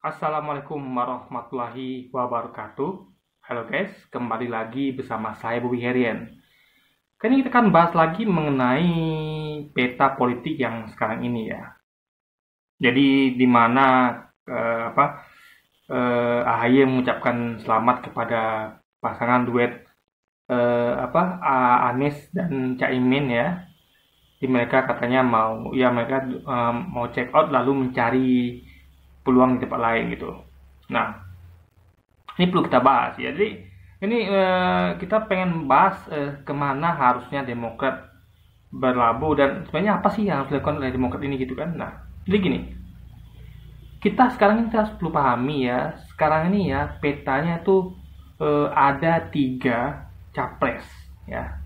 Assalamualaikum warahmatullahi wabarakatuh. Halo guys, kembali lagi bersama saya Bobby Herian. Kali ini kita akan bahas lagi mengenai peta politik yang sekarang ini ya. Jadi di mana AHY mengucapkan selamat kepada pasangan duet Anies dan Caimin ya. Jadi mereka katanya mau check out lalu mencari peluang di tempat lain gitu. Nah, ini perlu kita bahas ya. Jadi ini kita pengen bahas kemana harusnya Demokrat berlabuh dan sebenarnya apa sih yang harus dilakukan oleh Demokrat ini gitu kan. Nah, jadi gini, kita sekarang ini harus perlu pahami ya, sekarang ini ya petanya tuh ada 3 capres ya.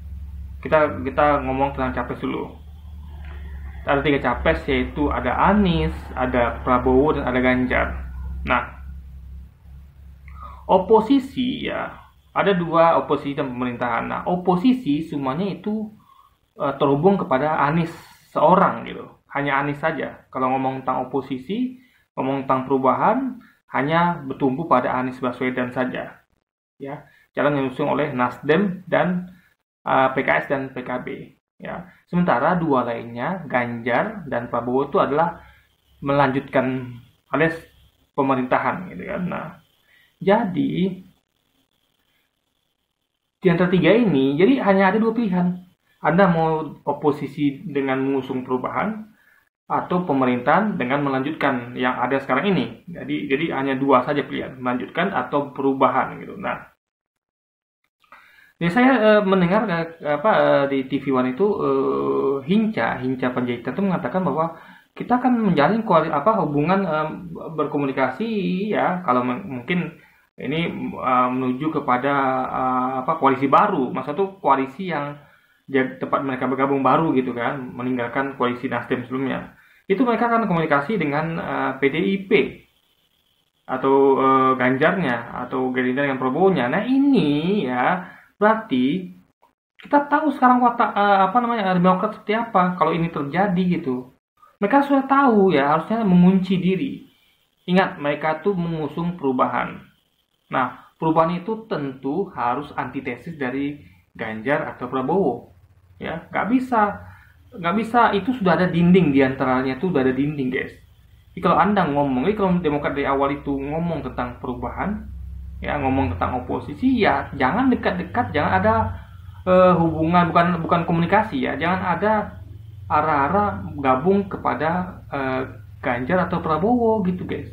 Kita ngomong tentang capres dulu. Ada 3 capres, yaitu ada Anies, ada Prabowo, dan ada Ganjar. Nah, oposisi ya, ada 2 oposisi dan pemerintahan. Nah, oposisi semuanya itu terhubung kepada Anies seorang gitu. Hanya Anies saja. Kalau ngomong tentang oposisi, ngomong tentang perubahan, hanya bertumbuh pada Anies Baswedan saja. Ya, jalan yang diusung oleh Nasdem dan PKS dan PKB. Ya, sementara 2 lainnya, Ganjar dan Prabowo itu adalah melanjutkan alias pemerintahan gitu kan. Nah, jadi di antara 3 ini, jadi hanya ada 2 pilihan. Anda mau oposisi dengan mengusung perubahan atau pemerintahan dengan melanjutkan yang ada sekarang ini. Jadi hanya 2 saja pilihan, melanjutkan atau perubahan gitu. Nah, ya, saya mendengar di TV One itu Hinca Panjaitan itu mengatakan bahwa kita akan menjalin hubungan berkomunikasi ya, kalau mungkin ini menuju kepada koalisi baru. Maksudnya tuh koalisi yang tempat mereka bergabung baru gitu kan, meninggalkan koalisi Nasdem sebelumnya. Itu mereka akan komunikasi dengan PDIP atau Ganjarnya atau Gerindra dengan Prabowo-nya. Nah, ini ya berarti kita tahu sekarang watak Demokrat seperti apa kalau ini terjadi gitu. Mereka sudah tahu ya, harusnya mengunci diri. Ingat, mereka tuh mengusung perubahan. Nah, perubahan itu tentu harus antitesis dari Ganjar atau Prabowo. Ya, nggak bisa itu sudah ada dinding di antaranya, tuh sudah ada dinding guys. Jadi kalau Anda ngomong, kalau Demokrat dari awal itu ngomong tentang perubahan, ya ngomong tentang oposisi, ya jangan dekat-dekat, jangan ada hubungan, bukan komunikasi ya, jangan ada arah-arah gabung kepada Ganjar atau Prabowo gitu guys.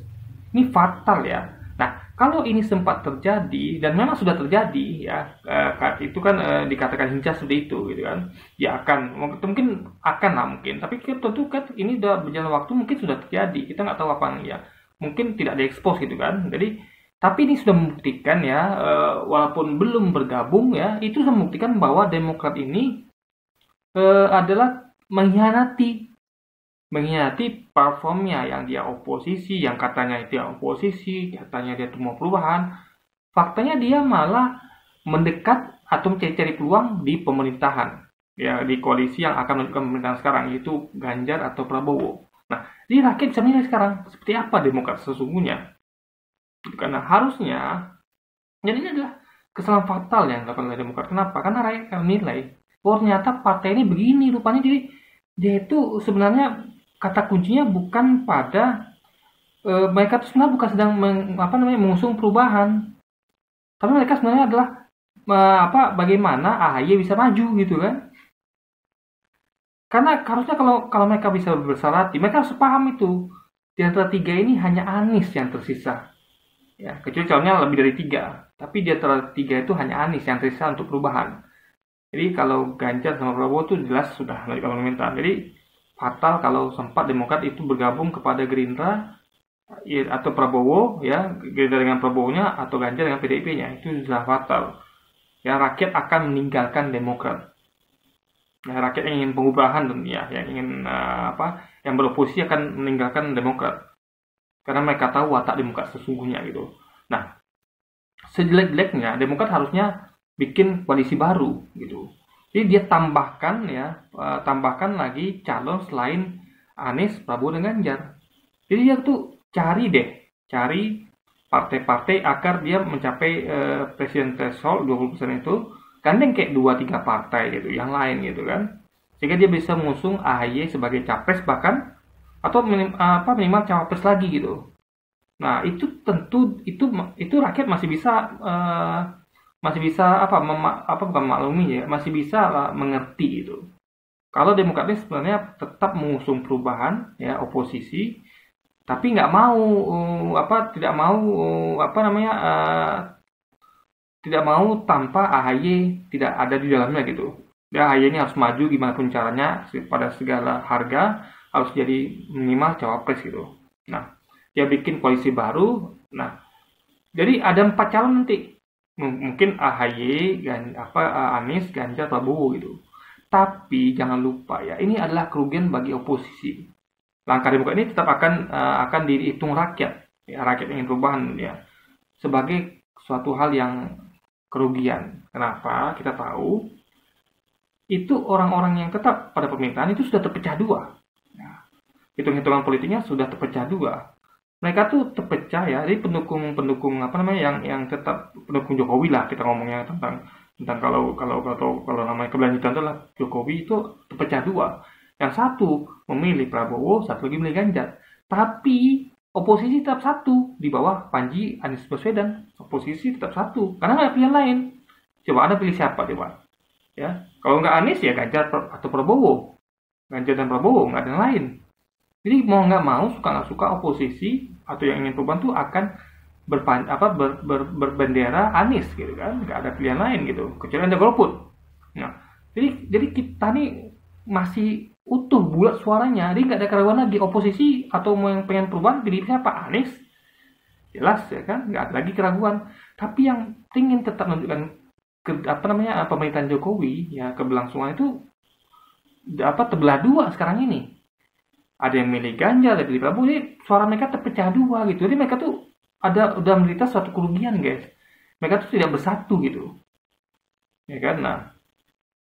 Ini fatal ya. Nah, kalau ini sempat terjadi dan memang sudah terjadi ya, itu kan dikatakan Hinca seperti itu gitu kan, ya mungkin akan lah mungkin, tapi tentu kan ini udah berjalan waktu, mungkin sudah terjadi, kita nggak tahu apa ya, mungkin tidak diekspos gitu kan. Jadi tapi ini sudah membuktikan ya, walaupun belum bergabung ya, itu sudah membuktikan bahwa Demokrat ini adalah mengkhianati platformnya yang dia oposisi, yang katanya dia oposisi, katanya dia mau perubahan. Faktanya dia malah mendekat atau mencari-cari peluang di pemerintahan, ya di koalisi yang akan menunjukkan pemerintahan sekarang, yaitu Ganjar atau Prabowo. Nah, di rakyat bisa menilai sekarang seperti apa Demokrat sesungguhnya. Karena harusnya, jadi ini adalah kesalahan fatal yang dilakukan oleh Demokrat. Kenapa? Karena rakyat akan menilai bahwa ternyata partai ini begini rupanya. Jadi dia itu sebenarnya kata kuncinya bukan pada mereka itu sebenarnya bukan sedang mengusung perubahan, tapi mereka sebenarnya adalah bagaimana AHY bisa maju gitu kan. Karena harusnya kalau mereka bisa bersama hati, mereka harus paham itu di antara 3 ini hanya Anies yang tersisa. Ya, kecuali calonnya lebih dari 3, tapi di antara 3 itu hanya Anies yang tersisa untuk perubahan. Jadi kalau Ganjar sama Prabowo itu jelas sudah melanjutkan pemerintahan. Jadi fatal kalau sempat Demokrat itu bergabung kepada Gerindra ya, atau Prabowo ya, Gerindra dengan Prabowo-nya atau Ganjar dengan PDIP-nya, itu sudah fatal. Ya, rakyat akan meninggalkan Demokrat. Ya, rakyat yang ingin perubahan tentunya, yang ingin yang beroposisi akan meninggalkan Demokrat. Karena mereka tahu watak Demokrat sesungguhnya gitu. Nah, sejelek-jeleknya Demokrat harusnya bikin koalisi baru gitu. Jadi dia tambahkan lagi calon selain Anies, Prabowo, dan Ganjar. Jadi dia tuh cari deh cari partai-partai agar dia mencapai presiden threshold 20% itu, gandeng kayak 2-3 partai gitu, yang lain gitu kan. Sehingga dia bisa mengusung AHY sebagai capres bahkan atau minimal cawapres lagi gitu. Nah, itu tentu itu rakyat masih bisa bukan maklumi ya, masih bisa lah mengerti itu. Kalau Demokrat ini sebenarnya tetap mengusung perubahan ya, oposisi, tapi nggak mau tidak mau tidak mau tanpa AHY tidak ada di dalamnya gitu. Ya, AHY ini harus maju gimana pun caranya pada segala harga, harus jadi minimal cawapres gitu. Nah, dia bikin koalisi baru. Nah, jadi ada 4 calon nanti. Mungkin AHY, Anies, Ganjar, Prabowo gitu. Tapi jangan lupa ya, ini adalah kerugian bagi oposisi. Langkah Demokrat ini tetap akan dihitung rakyat, ya, rakyat ingin perubahan ya, sebagai suatu hal yang kerugian. Kenapa? Kita tahu itu orang-orang yang tetap pada pemerintahan itu sudah terpecah dua. Ya, hitung-hitungan politiknya sudah terpecah dua. Mereka tuh terpecah ya, jadi pendukung yang tetap pendukung Jokowi lah, kita ngomongnya tentang kalau namanya keberlanjutan adalah Jokowi itu terpecah dua. Yang satu memilih Prabowo, satu lagi memilih Ganjar. Tapi oposisi tetap satu di bawah Panji Anies Baswedan. Oposisi tetap satu karena nggak ada pilihan lain. Coba Anda pilih siapa coba? Ya, kalau nggak Anies ya Ganjar atau Prabowo. Ganjar dan Prabowo, nggak ada yang lain. Jadi mau nggak mau, suka nggak suka, oposisi atau yang ingin perubahan tuh akan berbendera Anies gitu kan, nggak ada pilihan lain gitu, kecuali Anda golput. Nah, jadi kita nih masih utuh bulat suaranya, jadi nggak ada keraguan lagi oposisi atau mau yang pengen perubahan pilih siapa, Anies, jelas ya kan, nggak ada lagi keraguan. Tapi yang ingin tetap menunjukkan pemerintahan Jokowi ya, keberlangsungan itu terbelah dua sekarang ini. Ada yang milih Ganjar, ada yang milih Prabowo, jadi suara mereka terpecah dua gitu. Jadi mereka tuh udah menderita suatu kerugian guys. Mereka tuh tidak bersatu gitu. Ya kan? Nah,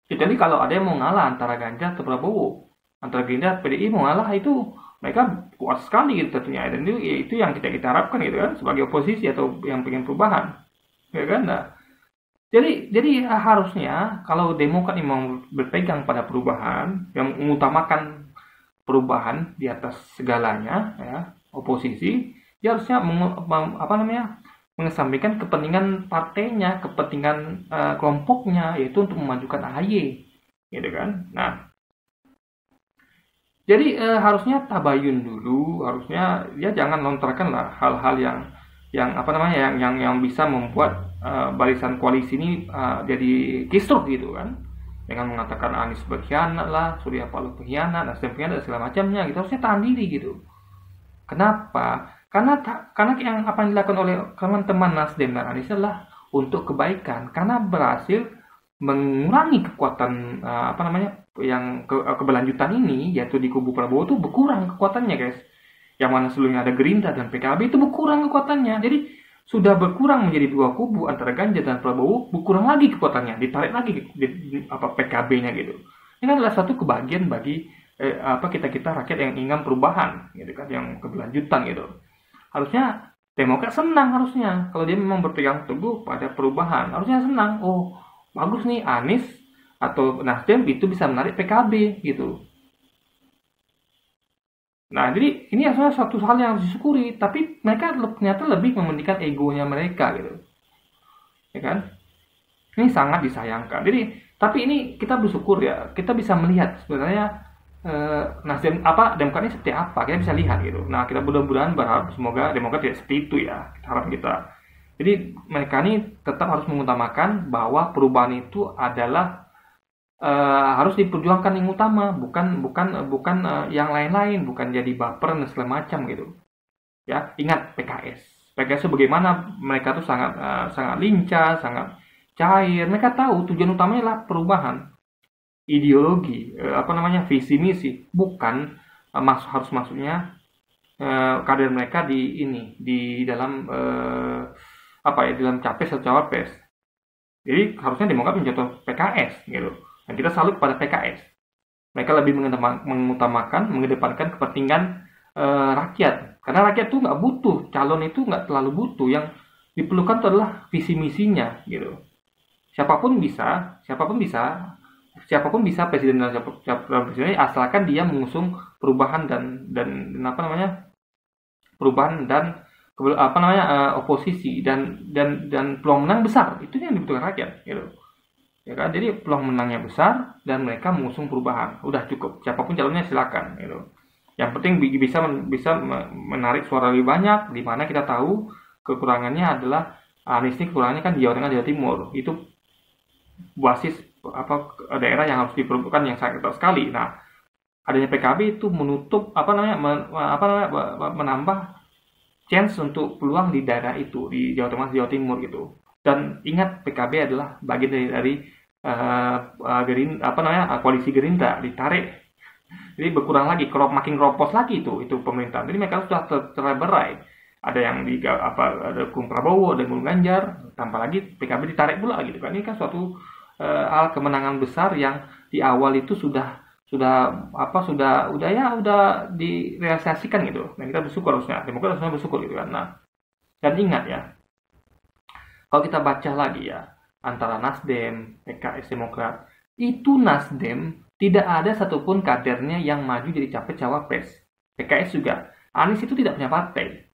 kecuali kalau ada yang mau ngalah antara Ganjar atau Prabowo, antara Gerindra PDI mau ngalah, itu mereka kuat sekali gitu tentunya. Dan itu yang kita harapkan gitu kan, sebagai oposisi atau yang pengen perubahan. Ya kan? Nah, jadi harusnya kalau Demokrat ini mau berpegang pada perubahan, yang mengutamakan perubahan di atas segalanya ya, oposisi, dia harusnya mengesampingkan kepentingan partainya, kepentingan kelompoknya, yaitu untuk memajukan AHY gitu kan. Nah, jadi harusnya tabayun dulu, harusnya dia jangan lontarkan lah hal-hal yang bisa membuat barisan koalisi ini jadi kisruh gitu kan, dengan mengatakan Anies berkhianat lah, Surya Paloh berkhianat, Nasdem berkhianat dan segala macamnya gitu. Harusnya tahan diri gitu. Kenapa? Karena yang apa yang dilakukan oleh teman-teman Nasdem dan Anies adalah untuk kebaikan, karena berhasil mengurangi kekuatan keberlanjutan ini, yaitu di kubu Prabowo itu berkurang kekuatannya guys. Yang mana sebelumnya ada Gerindra dan PKB itu berkurang kekuatannya. Jadi sudah berkurang menjadi dua kubu antara Ganjar dan Prabowo, berkurang lagi kekuatannya, ditarik lagi PKB-nya gitu. Ini adalah satu kebahagiaan bagi kita rakyat yang ingin perubahan gitu kan, yang keberlanjutan gitu. Harusnya Demokrat senang, harusnya kalau dia memang berpegang teguh pada perubahan, harusnya senang. Oh, bagus nih Anies atau Nasdem itu bisa menarik PKB gitu. Nah, jadi ini adalah suatu hal yang harus disyukuri, tapi mereka ternyata lebih mementingkan egonya mereka gitu. Ya kan? Ini sangat disayangkan. Jadi, tapi ini kita bersyukur ya, kita bisa melihat sebenarnya Nasdem Demokrat ini seperti apa, kita bisa lihat gitu. Nah, kita mudah-mudahan berharap semoga Demokrat tidak seperti itu ya, harapan kita. Jadi, mereka ini tetap harus mengutamakan bahwa perubahan itu adalah harus diperjuangkan yang utama, bukan yang lain-lain, bukan jadi baper dan segala macam gitu. Ya, ingat PKS itu bagaimana mereka tuh sangat lincah, sangat cair. Mereka tahu tujuan utamanya adalah perubahan, ideologi, visi misi, bukan harus masuknya kader mereka di dalam dalam capres atau cawapres. Jadi harusnya Demokrat menjatuh PKS gitu. Dan kita salut pada PKS. Mereka lebih mengedepankan kepentingan rakyat Karena rakyat tuh nggak butuh, calon itu nggak terlalu butuh. Yang diperlukan itu adalah visi misinya gitu. Siapapun bisa, siapapun bisa presiden dan presiden, asalkan dia mengusung perubahan dan apa namanya, perubahan dan oposisi dan peluang menang besar. Itu yang dibutuhkan rakyat gitu. Ya kan, jadi peluang menangnya besar dan mereka mengusung perubahan. Udah cukup, siapapun calonnya silakan gitu. Yang penting bisa menarik suara lebih banyak. Di mana kita tahu kekurangannya adalah Anies ini kekurangannya kan di Jawa Tengah, Jawa Timur. Itu basis daerah yang harus diperlukan yang sangat ketat sekali. Nah, adanya PKB itu menutup menambah chance untuk peluang di daerah itu, di Jawa Tengah, Jawa Timur gitu. Dan ingat, PKB adalah bagian dari koalisi Gerindra, ditarik. Jadi berkurang lagi, makin keropos lagi itu pemerintahan. Jadi mereka sudah terberai. Ada yang dukung Prabowo dan dukung Ganjar, tanpa lagi PKB ditarik pula gitu kan. Ini kan suatu hal kemenangan besar yang di awal itu sudah direalisasikan gitu. Dan kita bersyukur harusnya, Demokrat harusnya bersyukur gitu kan. Nah, dan ingat ya, kalau kita baca lagi ya, antara Nasdem, PKS, Demokrat, itu Nasdem tidak ada satupun kadernya yang maju jadi capres-cawapres. PKS juga. Anies itu tidak punya partai.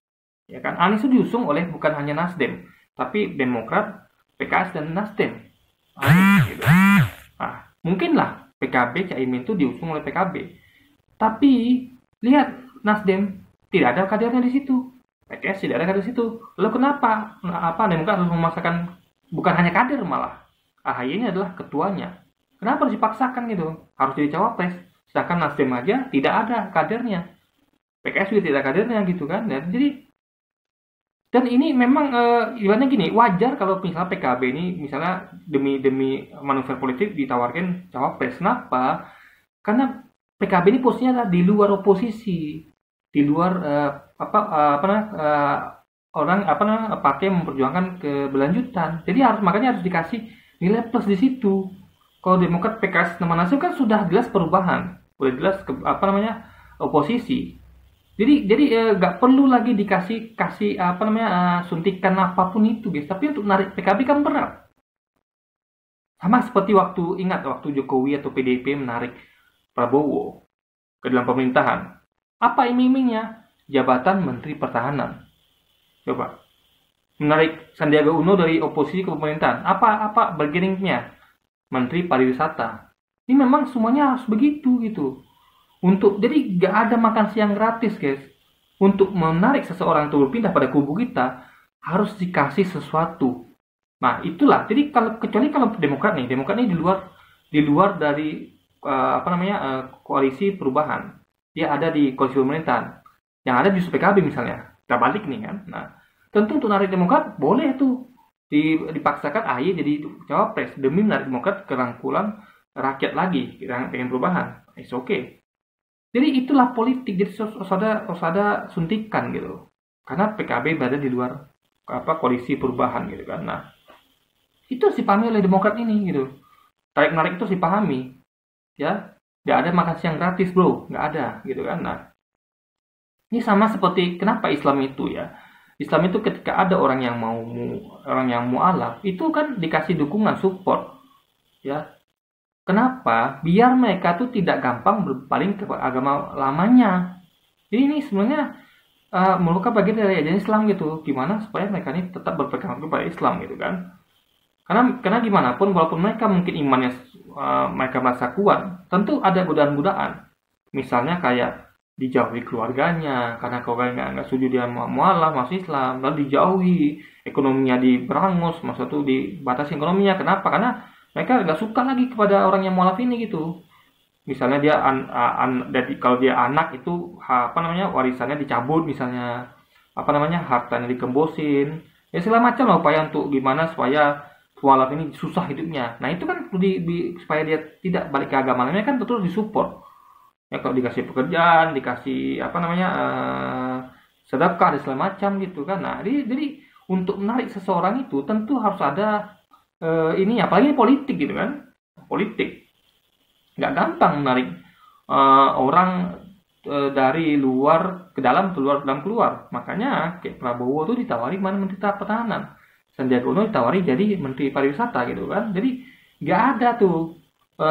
Ya kan? Anies itu diusung oleh bukan hanya Nasdem, tapi Demokrat, PKS, dan Nasdem. Gitu. Nah, mungkinlah PKB, Caimin itu diusung oleh PKB. Tapi, lihat, Nasdem tidak ada kadernya di situ. PKS tidak ada kader di situ. Lalu kenapa? Demokrat harus memaksakan, bukan hanya kader malah. AHY ini adalah ketuanya. Kenapa harus dipaksakan gitu? Harus jadi cawapres. Sedangkan Nasdem aja tidak ada kadernya. PKS juga tidak ada kadernya gitu kan. Dan ini memang ibaratnya gini, wajar kalau misalnya PKB ini misalnya demi manuver politik ditawarkan cawapres. Kenapa? Karena PKB ini posisinya adalah di luar oposisi, di luar partai yang memperjuangkan keberlanjutan. Jadi makanya harus dikasih nilai plus di situ. Kalau Demokrat, PKS, nama Nasdem kan sudah jelas perubahan, udah jelas oposisi. Jadi nggak perlu lagi dikasih suntikan apapun itu, guys. Tapi untuk menarik PKB kan berat. Sama seperti waktu Jokowi atau PDIP menarik Prabowo ke dalam pemerintahan. Apa iming-imingnya? Jabatan Menteri Pertahanan. Coba menarik Sandiaga Uno dari oposisi ke pemerintahan. Apa bargainingnya? Menteri Pariwisata. Ini memang semuanya harus begitu gitu. Jadi gak ada makan siang gratis, guys. Untuk menarik seseorang untuk berpindah pada kubu kita harus dikasih sesuatu. Nah, itulah. Jadi kecuali kalau Demokrat nih di luar dari koalisi perubahan. Dia ada di koalisi pemerintahan. Yang ada justru PKB misalnya. Kita balik nih kan. Nah, tentu untuk narik Demokrat boleh tuh. Dipaksakan AHY jadi cawapres demi menarik Demokrat ke rangkulan rakyat lagi dengan perubahan. It's okay. Jadi itulah politik. Jadi harus ada suntikan gitu. Karena PKB berada di luar koalisi perubahan gitu kan. Nah, itu harus dipahami oleh Demokrat ini gitu. Tarik menarik itu harus dipahami. Ya, nggak ada makan siang gratis bro, nggak ada gitu kan. Nah, ini sama seperti kenapa Islam itu ya. Islam itu ketika ada orang yang mu'alaf, itu kan dikasih dukungan, support. Ya. Kenapa? Biar mereka tuh tidak gampang berpaling ke agama lamanya. Jadi ini sebenarnya merupakan bagian dari ajaran Islam gitu. Gimana supaya mereka ini tetap berpegang kepada Islam gitu kan. Karena gimana pun, walaupun mereka mungkin imannya mereka merasa kuat, tentu ada godaan-godaan. Misalnya kayak dijauhi keluarganya, karena keluarganya nggak setuju dia mualaf masuk Islam, lalu dijauhi, ekonominya diberangus, maksud itu dibatasi ekonominya. Kenapa? Karena mereka nggak suka lagi kepada orang yang mualaf ini gitu. Misalnya dia kalau dia anak itu warisannya dicabut, misalnya hartanya dikembosin, ya segala macam lah upaya untuk gimana supaya mualaf ini susah hidupnya. Nah itu kan supaya dia tidak balik ke agamanya kan betul disupport. Ya kalau dikasih pekerjaan, dikasih sedekah dan segala macam gitu kan. Nah, jadi untuk menarik seseorang itu tentu harus ada apalagi politik gitu kan. Politik. Nggak gampang menarik orang dari luar ke dalam, keluar dalam keluar. Makanya kayak Prabowo tuh ditawari mana Menteri Pertahanan, Sandiaga Uno ditawari jadi Menteri Pariwisata gitu kan. Jadi nggak ada tuh.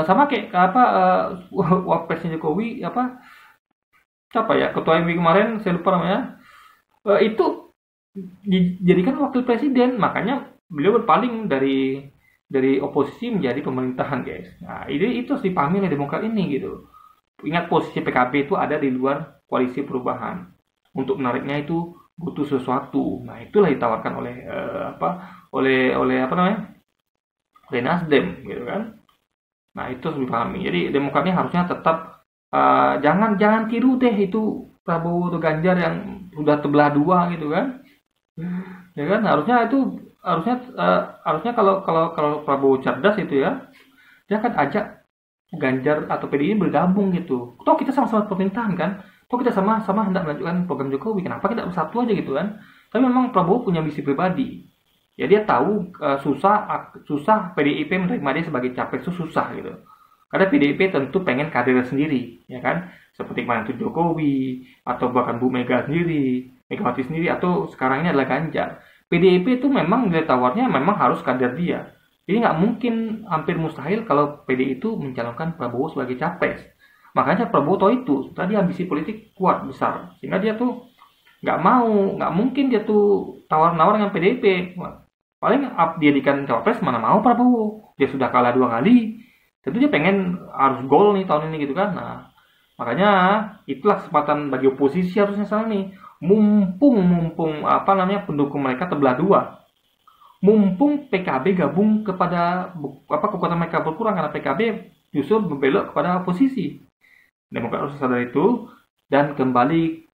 Sama kayak apa Wapresnya Jokowi siapa ya, ketua MI kemarin saya lupa namanya, itu dijadikan wakil presiden, makanya beliau berpaling dari oposisi menjadi pemerintahan, guys. Nah, itu harus dipahami oleh Demokrat ini gitu. Ingat, posisi PKB itu ada di luar koalisi perubahan. Untuk menariknya itu butuh sesuatu. Nah, itulah ditawarkan oleh Nasdem gitu kan. Nah, itu harus dipahami. Jadi Demokratnya harusnya tetap jangan tiru deh itu Prabowo atau Ganjar yang sudah terbelah dua gitu kan. Ya kan, harusnya kalau Prabowo cerdas itu ya, dia akan ajak Ganjar atau PDI bergabung gitu. Toh kita sama-sama pemerintahan kan. Toh kita sama-sama hendak melanjutkan program Jokowi. Kenapa kita bersatu aja gitu kan? Tapi memang Prabowo punya misi pribadi. Ya dia tahu susah PDIP menerima dia sebagai capres itu susah gitu. Karena PDIP tentu pengen kader sendiri, ya kan? Seperti kemarin itu Jokowi, atau bahkan Bu Mega sendiri, Megawati sendiri, atau sekarang ini adalah Ganjar. PDIP itu memang nilai tawarnya memang harus kader dia. Jadi nggak mungkin, hampir mustahil kalau PDI itu mencalonkan Prabowo sebagai capres. Makanya Prabowo tahu itu, tadi ambisi politik kuat besar, sehingga dia tuh nggak mungkin dia tuh tawar-nawar dengan PDIP. Paling dia jadikan cawapres, mana mau Prabowo, dia sudah kalah 2 kali. Tentu dia pengen harus gol nih tahun ini gitu kan. Nah, makanya itulah kesempatan bagi oposisi harusnya sekarang nih. Mumpung pendukung mereka terbelah dua. Mumpung PKB gabung kepada kekuatan mereka berkurang karena PKB justru membelok kepada oposisi. Demokrat harus sadar itu dan kembali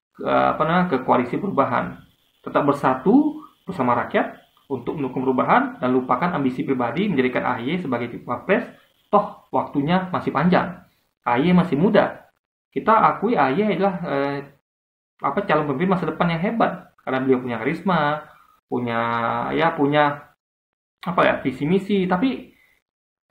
ke koalisi perubahan. Tetap bersatu bersama rakyat untuk mendukung perubahan dan lupakan ambisi pribadi menjadikan AHY sebagai wapres. Toh waktunya masih panjang. AHY masih muda. Kita akui AHY adalah calon pemimpin masa depan yang hebat karena beliau punya karisma, punya visi misi, tapi